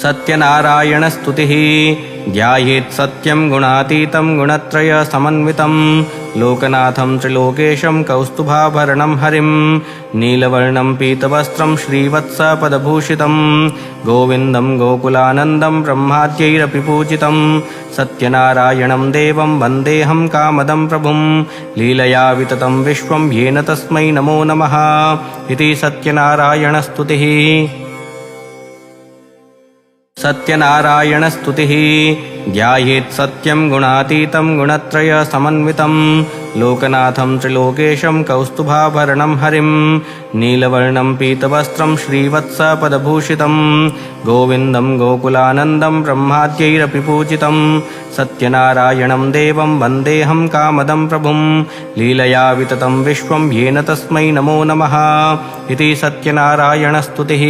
सत्यनारायणस्तुतिः ध्यायेत् सत्यं गुणातीतं गुणत्रयसमन्वितं लोकनाथं त्रिलोकेशं कौस्तुभाभरणं हरिं नीलवर्णं पीतवस्त्रं श्रीवत्सपदभूषितं गोविन्दं गोकुलानन्दं ब्रह्माद्यैरपि पूजितं सत्यनारायणं देवं वन्देऽहं कामदं प्रभुं लीलया विततं विश्वं येन तस्मै नमो नमः इति सत्यनारायणस्तुतिः। सत्यनारायणस्तुतिः ध्यायेत् सत्यं गुणातीतं गुणत्रयसमन्वितं लोकनाथं त्रिलोकेशं कौस्तुभाभरणं हरिं नीलवर्णं पीतवस्त्रं श्रीवत्सपदभूषितं गोविन्दं गोकुलानन्दं ब्रह्माद्यैरपि पूजितं सत्यनारायणं देवं वन्देऽहं कामदं प्रभुं लीलया विततं विश्वं येन तस्मै नमो नमः इति सत्यनारायणस्तुतिः।